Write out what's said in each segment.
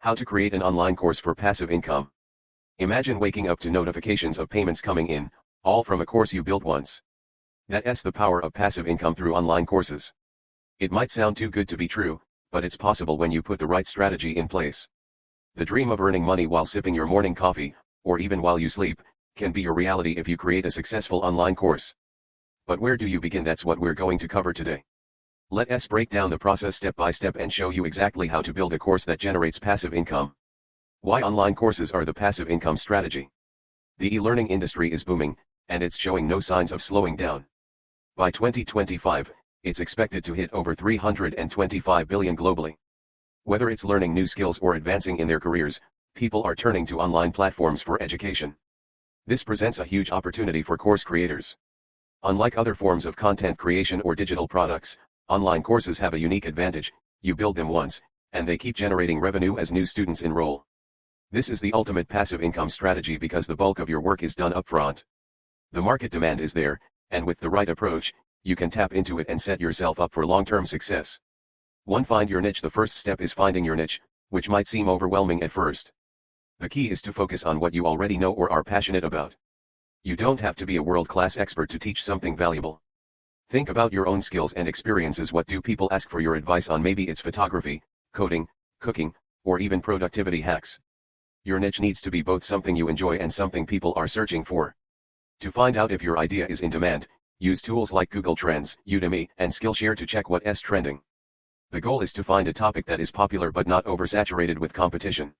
How to create an online course for passive income. Imagine waking up to notifications of payments coming in, all from a course you built once. That's the power of passive income through online courses. It might sound too good to be true, but it's possible when you put the right strategy in place. The dream of earning money while sipping your morning coffee, or even while you sleep, can be your reality if you create a successful online course. But where do you begin? That's what we're going to cover today. Let's break down the process step by step and show you exactly how to build a course that generates passive income. Why online courses are the passive income strategy. The e-learning industry is booming, and it's showing no signs of slowing down. By 2025, it's expected to hit over $325 billion globally. Whether it's learning new skills or advancing in their careers, people are turning to online platforms for education. This presents a huge opportunity for course creators. Unlike other forms of content creation or digital products, online courses have a unique advantage: you build them once, and they keep generating revenue as new students enroll. This is the ultimate passive income strategy because the bulk of your work is done upfront. The market demand is there, and with the right approach, you can tap into it and set yourself up for long-term success. 1. Find your niche. The first step is finding your niche, which might seem overwhelming at first. The key is to focus on what you already know or are passionate about. You don't have to be a world-class expert to teach something valuable. Think about your own skills and experiences. What do people ask for your advice on? Maybe it's photography, coding, cooking, or even productivity hacks. Your niche needs to be both something you enjoy and something people are searching for. To find out if your idea is in demand, use tools like Google Trends, Udemy, and Skillshare to check what's trending. The goal is to find a topic that is popular but not oversaturated with competition.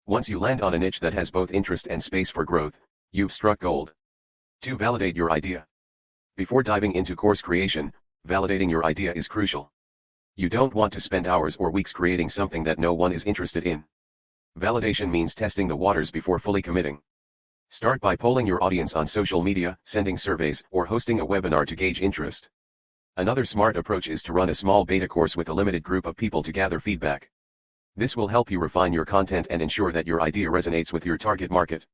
Once you land on a niche that has both interest and space for growth, you've struck gold. 2. Validate your idea. Before diving into course creation, validating your idea is crucial. You don't want to spend hours or weeks creating something that no one is interested in. Validation means testing the waters before fully committing. Start by polling your audience on social media, sending surveys, or hosting a webinar to gauge interest. Another smart approach is to run a small beta course with a limited group of people to gather feedback. This will help you refine your content and ensure that your idea resonates with your target market.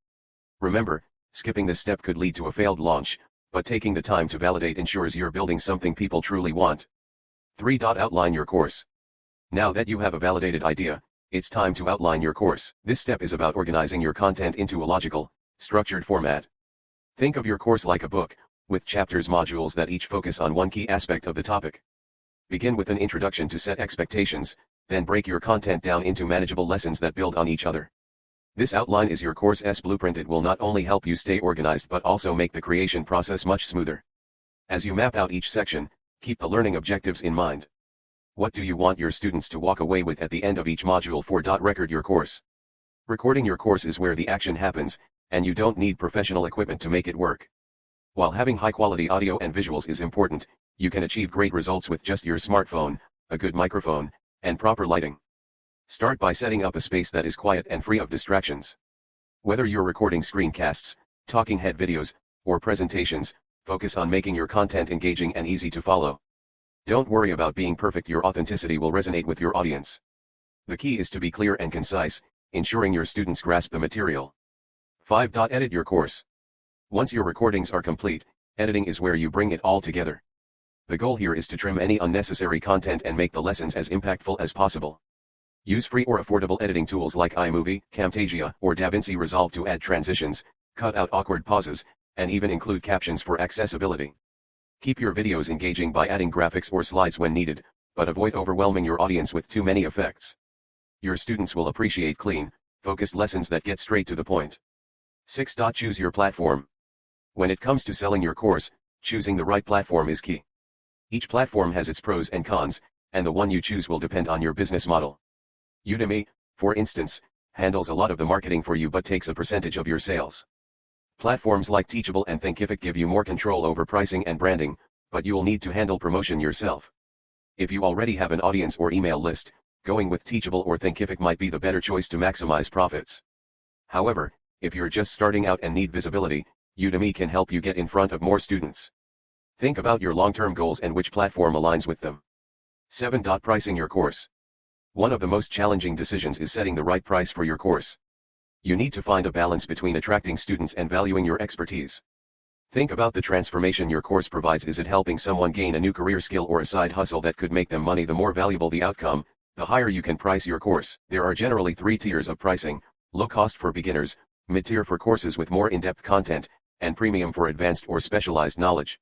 Remember, skipping this step could lead to a failed launch, but taking the time to validate ensures you're building something people truly want. 3. Outline your course. Now that you have a validated idea, it's time to outline your course. This step is about organizing your content into a logical, structured format. Think of your course like a book, with chapters, modules that each focus on one key aspect of the topic. Begin with an introduction to set expectations, then break your content down into manageable lessons that build on each other. This outline is your course's blueprint. It will not only help you stay organized but also make the creation process much smoother. As you map out each section, keep the learning objectives in mind. What do you want your students to walk away with at the end of each module? 4. Record your course. Recording your course is where the action happens, and you don't need professional equipment to make it work. While having high-quality audio and visuals is important, you can achieve great results with just your smartphone, a good microphone, and proper lighting. Start by setting up a space that is quiet and free of distractions. Whether you're recording screencasts, talking head videos, or presentations, focus on making your content engaging and easy to follow. Don't worry about being perfect. Your authenticity will resonate with your audience. The key is to be clear and concise, ensuring your students grasp the material. 5. Edit your course. Once your recordings are complete, editing is where you bring it all together. The goal here is to trim any unnecessary content and make the lessons as impactful as possible. Use free or affordable editing tools like iMovie, Camtasia, or DaVinci Resolve to add transitions, cut out awkward pauses, and even include captions for accessibility. Keep your videos engaging by adding graphics or slides when needed, but avoid overwhelming your audience with too many effects. Your students will appreciate clean, focused lessons that get straight to the point. 6. Choose your platform. When it comes to selling your course, choosing the right platform is key. Each platform has its pros and cons, and the one you choose will depend on your business model. Udemy, for instance, handles a lot of the marketing for you but takes a percentage of your sales. Platforms like Teachable and Thinkific give you more control over pricing and branding, but you'll need to handle promotion yourself. If you already have an audience or email list, going with Teachable or Thinkific might be the better choice to maximize profits. However, if you're just starting out and need visibility, Udemy can help you get in front of more students. Think about your long-term goals and which platform aligns with them. 7. Pricing your course. One of the most challenging decisions is setting the right price for your course. You need to find a balance between attracting students and valuing your expertise. Think about the transformation your course provides. Is it helping someone gain a new career skill or a side hustle that could make them money? The more valuable the outcome, the higher you can price your course. There are generally 3 tiers of pricing: low cost for beginners, mid-tier for courses with more in-depth content, and premium for advanced or specialized knowledge.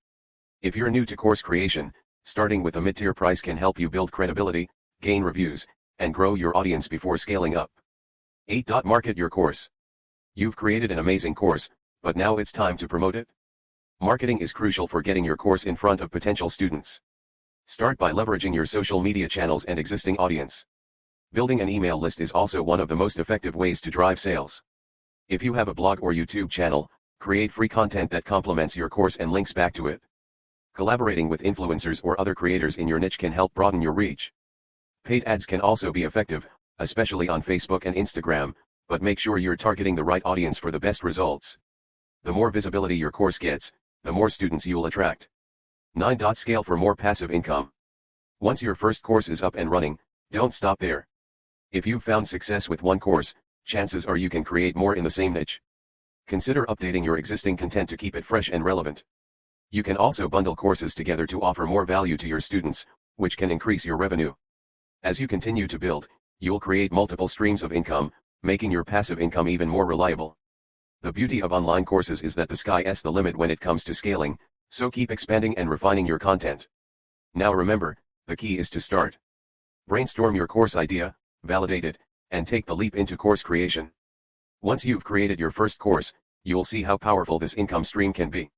If you're new to course creation, starting with a mid-tier price can help you build credibility, gain reviews, and grow your audience before scaling up. 8. Market your course. You've created an amazing course, but now it's time to promote it. Marketing is crucial for getting your course in front of potential students. Start by leveraging your social media channels and existing audience. Building an email list is also one of the most effective ways to drive sales. If you have a blog or YouTube channel, create free content that complements your course and links back to it. Collaborating with influencers or other creators in your niche can help broaden your reach. Paid ads can also be effective, especially on Facebook and Instagram, but make sure you're targeting the right audience for the best results. The more visibility your course gets, the more students you'll attract. 9. Scale for more passive income. Once your first course is up and running, don't stop there. If you've found success with one course, chances are you can create more in the same niche. Consider updating your existing content to keep it fresh and relevant. You can also bundle courses together to offer more value to your students, which can increase your revenue. As you continue to build, you'll create multiple streams of income, making your passive income even more reliable. The beauty of online courses is that the sky's the limit when it comes to scaling, so keep expanding and refining your content. Now remember, the key is to start. Brainstorm your course idea, validate it, and take the leap into course creation. Once you've created your first course, you'll see how powerful this income stream can be.